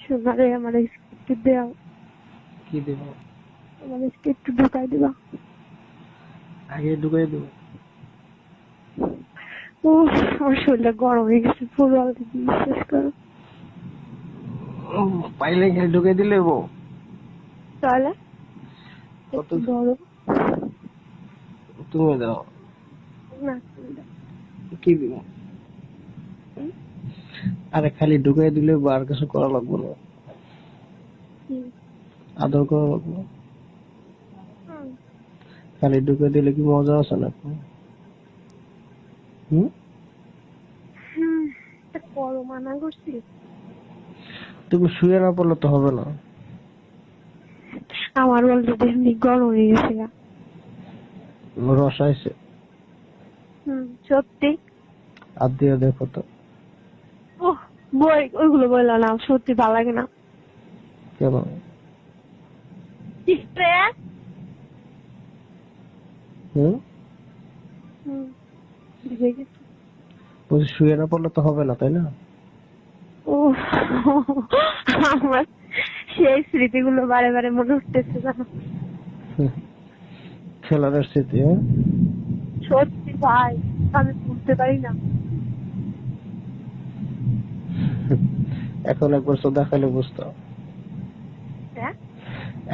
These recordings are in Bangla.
সোনারে আমার একটু দেও। কি দেব? আমার একটু ঢুকাই দিবা। আগে ঢুকাই দেব। ও আমার শরীরটা গরম হয়ে গেছে পুরো আলতে বিশ্বাস করো। পাইলে খেলে ঢুকাই দিলে বউ। তাহলে কত একটু ধরো। তুমি দাও। না তুমি দাও। কি দিব? আরে খালি ঢুকাই দিলে আর কিছু করা লাগবে না। আদর করা লাগবে না। খালি ঢুকে দিলে কি মজা আছে না? করো মানা করছি। তুমি শুয়ে না পড়লে তো হবে না। আমার অলরেডি এমনি গরম হয়ে গেছে। রস আইছে। সত্যি আর দিয়ে দেখো তো। বই ওইগুলো বললো না, সত্যি ভালো লাগে না। কেন? বলছি শুয়ে না পড়লে তো হবে না, তাই না? আমার সেই স্মৃতিগুলো বারে বারে মনে উঠতেছে জানো। খেলার স্মৃতি। সত্যি ভাই আমি বুঝতে পারি না। এখন একবার চোদা খেলে বুঝতাম।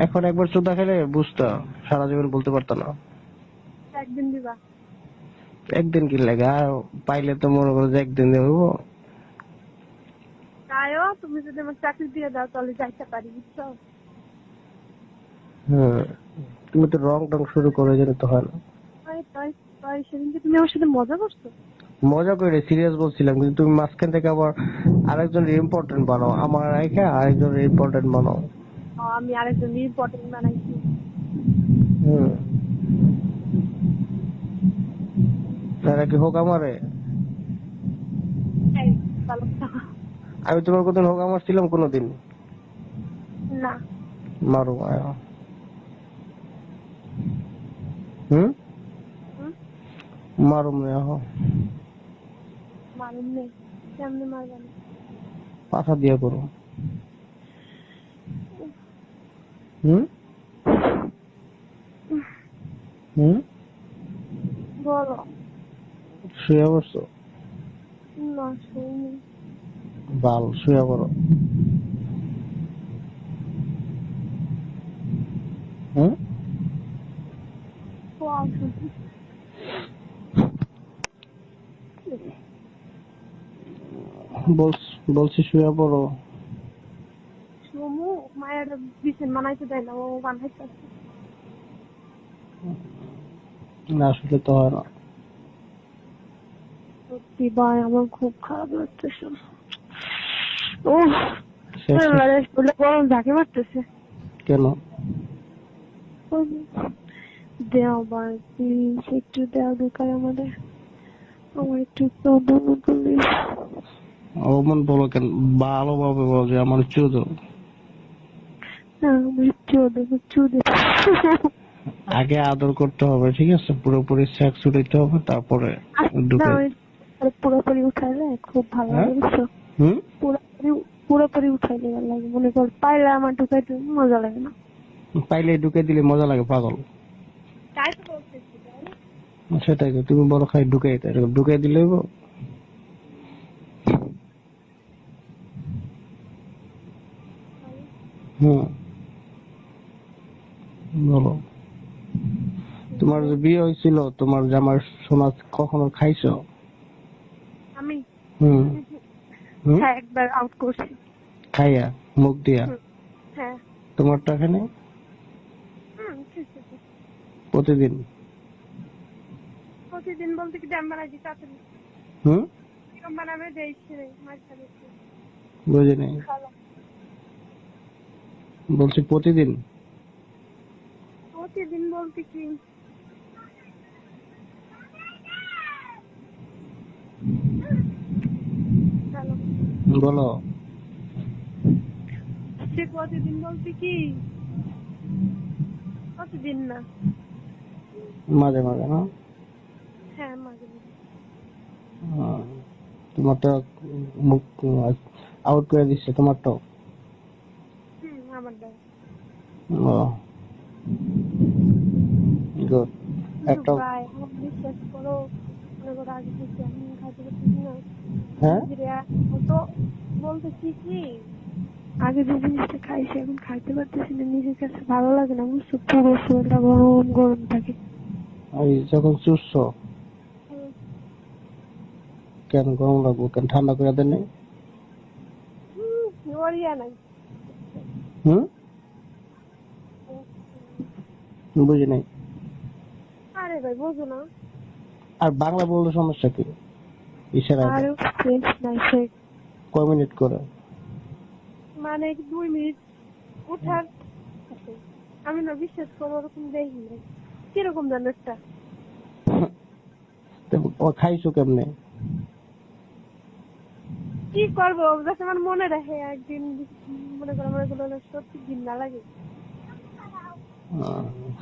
এখন একবার চোদা খেলে বুঝতাম, সারা জীবন বলতে পারতাম না। একদিন দিবা? একদিন কি লাগে, আর পাইলে তো মনে করো যে একদিন দেবো। তাইও তুমি যদি আমার চাকরি দিয়ে দাও তাহলে যাইতে পারি, বুঝছো? তুমি তো রং টং শুরু করে যেতে তো হয় না। সেদিনকে তুমি আমার সাথে মজা করছো। মজা করে সিরিয়াস বলছিলাম, কিন্তু তুমি মাঝখান থেকে আবার আরেকজনের ইম্পর্টেন্ট বানাও, আমার রাইখা আরেকজনের ইম্পর্টেন্ট বানাও। আমি আরেকজন ইম্পর্টেন্ট বানাইছি। তারা কি হোক আমারে? আমি তোমার কোনদিন হোক আমার ছিলাম কোনদিন? না। মারো আয়া। মারুম না। মারুম নেই, কেমনে মারবেন? পাঠা দিয়া করো। বলো। শুয়ে পড়ছো? না শুনি। বাল শুয়ে পড়ো। বলছি শুয়ে পড়ো। সুমু মায়ের বিছান বানাইতে দেয় না, ও বানাইতে। না আসলে তো হয় না। সত্যি ভাই আমার খুব খারাপ লাগতেছে। গরম ঝাঁকে মারতেছে। কেন? দেও ভাই প্লিজ, একটু দেও ঢুকায় আমাদের। আমার একটু প্লিজ। অমন বলো কেন, ভালোভাবে বলো যে আমার চুদ। আগে আদর করতে হবে, ঠিক আছে? পুরোপুরি সেক্স উঠাইতে হবে, তারপরে পুরোপুরি উঠাইলে খুব ভালো লাগে, বুঝছো? পুরোপুরি উঠাইলে ভালো লাগে। মনে কর পাইলে আমার ঢুকাইতে মজা লাগে না। পাইলে ঢুকে দিলে মজা লাগে, পাগল। সেটাই তো, তুমি বড় খাই ঢুকাই দিলে বলো। তোমার যে বিয়ে হয়েছিল, তোমার জামার সোনা কখনো খাইছো? আমি একবার আউট করছি খাইয়া, মুখ দিয়া। হ্যাঁ। তোমার টাকা নেই? প্রতিদিন? প্রতিদিন বলতে কি দাম বানাই দিতে আপনি? বানাবে বুঝি নাই, বলছি প্রতিদিন। প্রতিদিন বলতে কি বলো। প্রতিদিন বলতে কি প্রতিদিন না, মাঝে মাঝে না? হ্যাঁ মাঝে মাঝে। তোমার তো মুখ আউট করে দিচ্ছে, তোমার তো। আমার দ্বারা। ও গুড। কিন্তু একটা ভাই আমার বিশ্বাস করো, মনে করো আগে থেকে আমি খাইতে পারতেছি না। হ্যাঁ তো বলতেছি কি, আগে যে জিনিসটা খাইছি এখন খাইতে পারতেছি না, নিজের কাছে ভালো লাগে না বুঝছো, পুরো শরীরটা গরম গরম থাকে। ওই যখন চুষছো হুম, কেন গরম লাগবো, কেন ঠান্ডা করে দেন নাই? ওরিয়া নাই। হুম, বুঝি নাই। আরে ভাই বোঝো না। আর বাংলা বললে সমস্যা কি? ইশারা আরে সেন্স নাই সে, কয় মিনিট করে? মানে 2 মিনিট উঠার আছে। আমি না বিশ্বাস করো ওরকম দেখি নাই, কিরকম জানো একটা তো ও খাইছো কেমনে? কি করবো, যাতে আমার মনে রাখে একদিন, মনে করো আমার এগুলো সত্যি দিন না লাগে।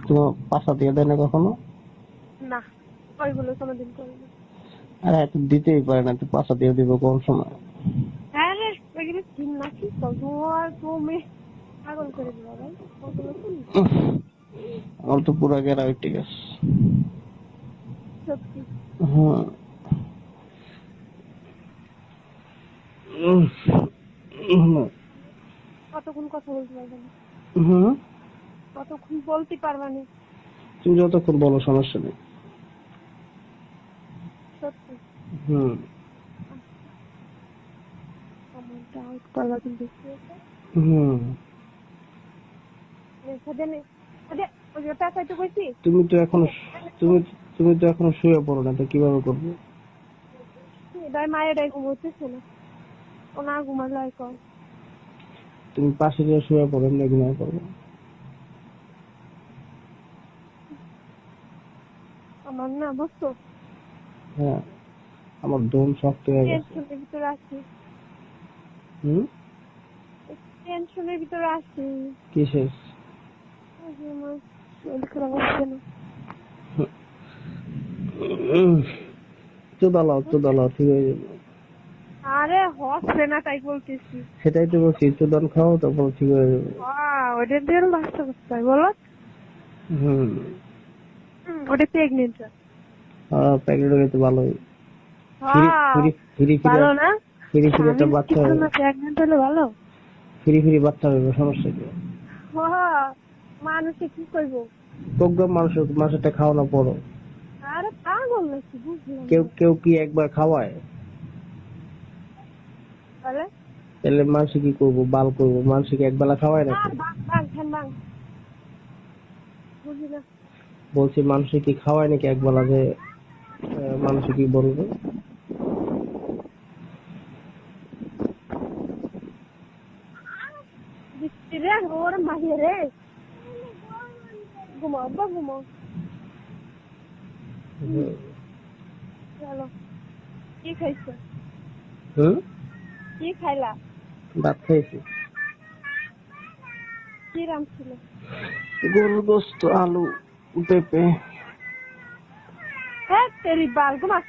তোমার পাশা দিয়ে দেয় না কখনো? না, ওইগুলো কোনোদিন করি না। আরে এত দিতেই পারে না, তো পাশা দিয়ে দিব কোন সময়? হ্যাঁ রে, ওইগুলো দিন না, কি তোমার তুমি পাগল করে দিবা ভাই, ওগুলো শুনি আমার তো পুরা গেরা ওই ঠিক আছে। সত্যি। হুম উম, হুম কতক্ষণ কথা বলতে পারবে না, হুম, কতক্ষণ বলতে পারবা না। তুমি যতক্ষণ বলো সমস্যা নেই। সত্যি হুম আমার ডাউট করবা কিন্তু হুম। ওই যে টাকাইতে কইছি। তুমি তো এখনো তুমি তুমি তো এখনো শুয়ে পড়ো না, তো কিভাবে করবে? এটাই মায়েরাই ঘুমোতেছে না, ও না ঘুমালে আর কর। তুমি পাশে গিয়ে শুয়ে পড়ো, এমনি ঘুমিয়ে পড়বে। আমার না বুঝছো, হ্যাঁ, আমার দম শক্ত হয়ে গেছে। টেনশনের ভিতরে আছি, হুম, টেনশনের ভিতরে আছি। কিসের? ওই যে আমার শরীর খারাপ হচ্ছে না। চোদালাও ঠিক হয়ে যাবে। আরে হচ্ছে না তাই বলতেছি। সেটাই তো বলছি, চোদান খাও তারপর ঠিক হয়ে যাবে। ওটা দিয়ে বাচ্চা করতে হয় বলো। হুম, ওটা প্রেগনেন্ট। প্যাকেট হলে তো ভালোই। ফিরি ফিরি ফিরি ফিরি ভালো না, ফিরি ফিরি একটা স্বামীর বাচ্চা কিছু হবে। না, প্রেগনেন্ট হলে ভালো। ফিরি ফিরি বাচ্চা হবে, সমস্যা কি? মানুষে কি করবো। প্রোগ্রাম মানুষেরটা খাও না পড়ো। আরে পাগল নাকি, বুঝলাম কেউ না। কেউ কি একবার খাওয়ায়? বলে তাহলে মানুষ কি করবো, বাল করবো? মানুষকে একবেলা খাওয়ায় নাকি? বাং বুঝি না। বলছি মানুষে কি খাওয়ায় নাকি একবেলা, যে মানুষে কি বলবে? বৃষ্টি রে, ওর মাহিয়ে রে, ঘুমাও বা ঘুমাও। চলো, কি খাইছো? হুম, কি খাইলা? ভাত খাইছি। কি রাম ছিল? গরুর গোস্ত, আলু, পেঁপে। হ্যাঁ তেরি বাল, ঘুমা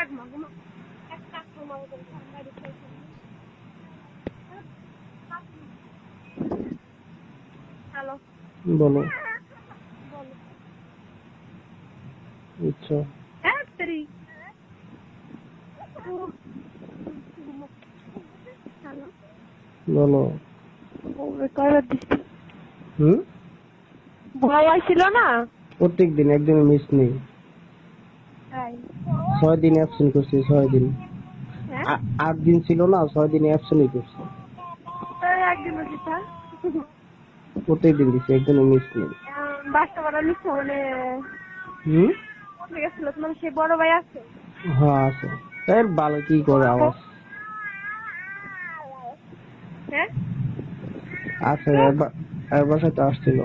ঘুমা ঘুমা। একটা ঘুমাবো তো ঠান্ডা দিচ্ছে। হ্যালো, বলো। বলো। আচ্ছা, হ্যাঁ তেরি। হ্যালো, বলো। কয়বার দিচ্ছি? হুম, ভয় ছিল না? প্রত্যেক দিন একদিন মিস নেই। তাই 6 দিন অ্যাবসেন্ট করছি, 6 দিন। হ্যাঁ, 8 দিন ছিল না, 6 দিন অ্যাবসেন্ট করছি। তাই একদিনও দিতা। প্রত্যেক দিন দিচ্ছি, একদিনও মিস নেই। বাচ্চা বড় নিচ্ছে মানে হুম, কোথায় গেছিল তোমার সেই বড় ভাই আছে? হ্যাঁ আছে। তাই ভালো কি করে বড় ভাই, আওয়াজ হ্যাঁ আছে। এর বাসায় তো আসছিল।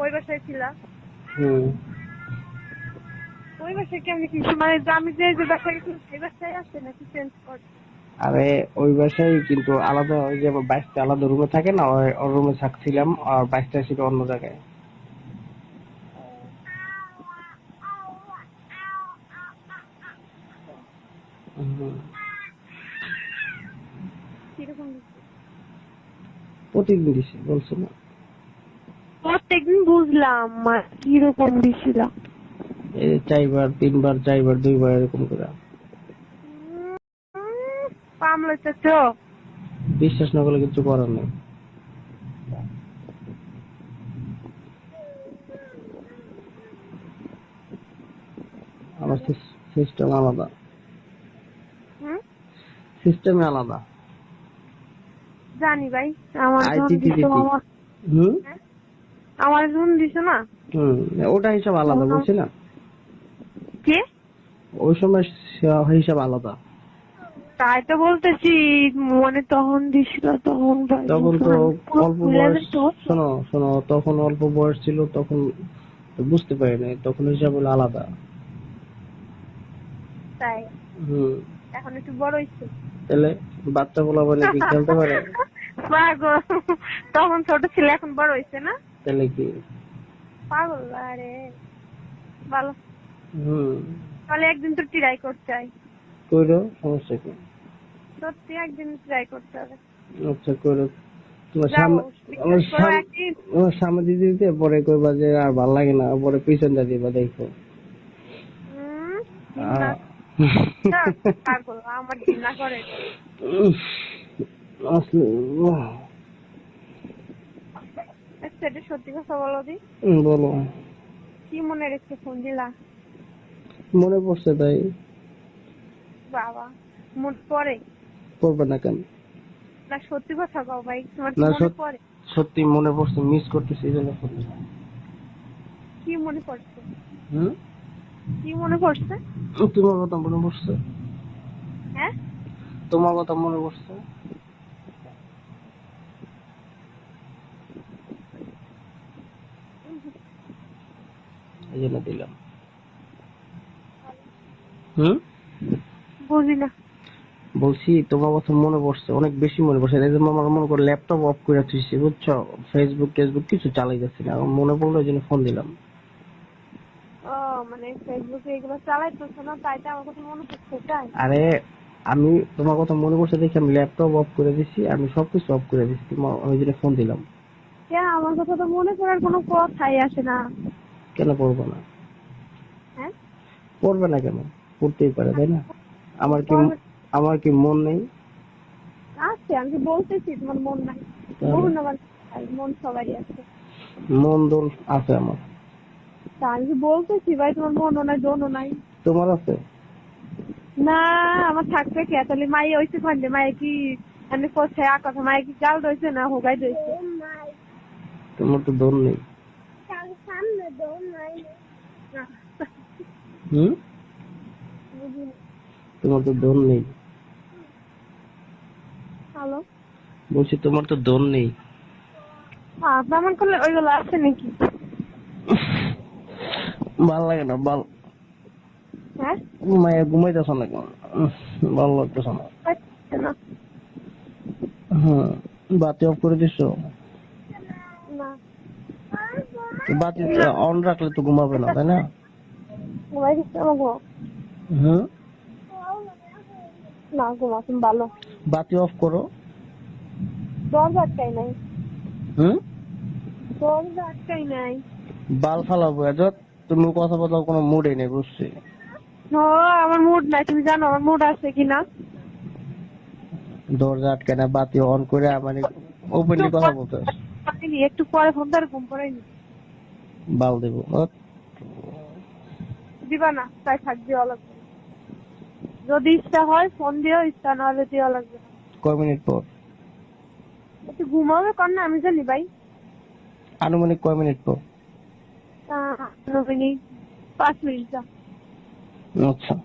ওই বাসায় ছিলা? হুম, ওই বাসায় কেমনি কি মানে আমি যে যে বাসায় গেছিলাম সেই বাসায় আছে নাকি চেঞ্জ কর? আরে ওই বাসায় কিন্তু আলাদা, ওই যে আমার বাইকটা আলাদা রুমে থাকে না, ওর রুমে থাকছিলাম, আর বাইকটা ছিল অন্য জায়গায়। হুম, কিরকম দিচ্ছে? প্রতিদিন দিছি বলছো না? প্রত্যেকদিন বুঝলাম কিরকম দিছিল। এই 4 বার 3 বার 4 বার 2 বার এরকম করে। পামলে তো বিশ্বাস না করলে কিছু করার নেই। আমার সিস্টেম আলাদা, সিস্টেমে আলাদা। জানি ভাই, আমার আইটিটি দিছি। আমার জন্য দিছো না। ওটা হিসাব আলাদা বলছি না, কে ওই সময় হিসাব আলাদা। তাই তো বলতেছি, মানে তখন দিছিল, তখন তখন তো অল্প বয়স, শোনো শোনো, তখন অল্প বয়স ছিল, তখন বুঝতে পারি নাই, তখন হিসাব হলো আলাদা। তাই এখন একটু বড় হইছে, তাহলে বাচ্চা বলা মানে কি খেলতে পারে? পাগল, তখন ছোট ছিল এখন বড় হইছে না, তাহলে কি পাগল? আরে ভালো। তাহলে একদিন তো ট্রাই করতে চাই। কইরো, সমস্যা কি? সত্যি একদিন ট্রাই করতে হবে। আচ্ছা করো। তোমার সামনে দিতে দিতে পরে কইবা যে আর ভাল লাগে না, পরে পিছনটা দিবা, দেখো। পাগল, আমার ঘৃণা করে। আচ্ছা, এটা সত্যি কথা বলো দি। বলো, কি মনে রেখে ফোন দিলা? মনে পড়ছে তাই। বাবা, মনে পড়ে? পড়বে না কেন? না সত্যি কথা কও ভাই, তোমার কি মনে পড়ে? সত্যি মনে পড়ছে, মিস করতেছি এইজন্য ফোন দিছি। কি মনে পড়ছে? কি মনে পড়ছে? তোমার কথা মনে পড়ছে। হ্যাঁ, তোমার কথা মনে পড়ছে। এই জন্য দিলাম। বুঝি না। বলছি তোমার কথা মনে পড়ছে, অনেক বেশি মনে পড়ছে। এই জন্য আমার মনে করে ল্যাপটপ অফ করে রাখছি, বুঝছো? ফেসবুক টেসবুক কিছু চালাই যাচ্ছে না, আমার মনে পড়লো, এই জন্য ফোন দিলাম। ও মানে ফেসবুকে এগুলো চালাইতেছ না, তাই তো আমার কথা মনে পড়ছে। তাই? আরে আমি তোমার কথা মনে পড়ছে দেখি আমি ল্যাপটপ অফ করে দিছি, আমি সবকিছু অফ করে দিছি, তোমার ওই জন্য ফোন দিলাম। কেন আমার কথা তো মনে করার কোনো কথাই আসে না। কেন পড়বো না? হ্যাঁ, পড়বে না কেন? পড়তেই পারে, তাই না? আমার কি মন নেই? আছে, আমি বলতেছি তোমার মন নাই। মন সবারই আছে। মন দোল আছে আমার। তা আমি বলতেছি ভাই, তোমার মনও নাই, দোনও নাই। তোমার আছে না, আমার থাকবে কে? তাহলে মাই হইছে খন্ডে, মাই কি আমি কোথায় কথা, মাই কি গাল রয়েছে না হোগাই রয়েছে? তোমার তো দোল নেই। তোমার তো দোল নেই। হ্যালো, বলছি তোমার তো দোল নেই। প্রমাণ করলে ওইগুলো আছে নাকি? ভাল লাগে না, ভাল। হ্যাঁ, ঘুমাইতেছ না কেন? ভালো লাগতেছ না। বাতি অফ করে দিছো? না, বাতি অন রাখলে তো ঘুমাবে না, তাই না? না ঘুমাচ্ছেন ভালো। বাতি অফ করো। দরজা আটকাই নাই। দরজা আটকাই নাই। বাল ফালাবো এজত, তুমি কথা বলার কোনো মুডই নেই, বুঝছি। আমার মুড নাই, তুমি জানো আমার মুড আছে কিনা। দরজা আটকে না, বাতি অন করে মানে ওপেনলি কথা বলতে একটু পরে ফোন ধরে ঘুম পড়াইনি। বাল দেবো দিবা না, তাই থাক, দেওয়া লাগবে। যদি ইচ্ছা হয় ফোন দিও, ইচ্ছা না হলে দেওয়া লাগবে। কয় মিনিট পর? একটু ঘুমাবে কর না, আমি জানি ভাই। আনুমানিক কয় মিনিট পর? 5 মিনিট। আচ্ছা।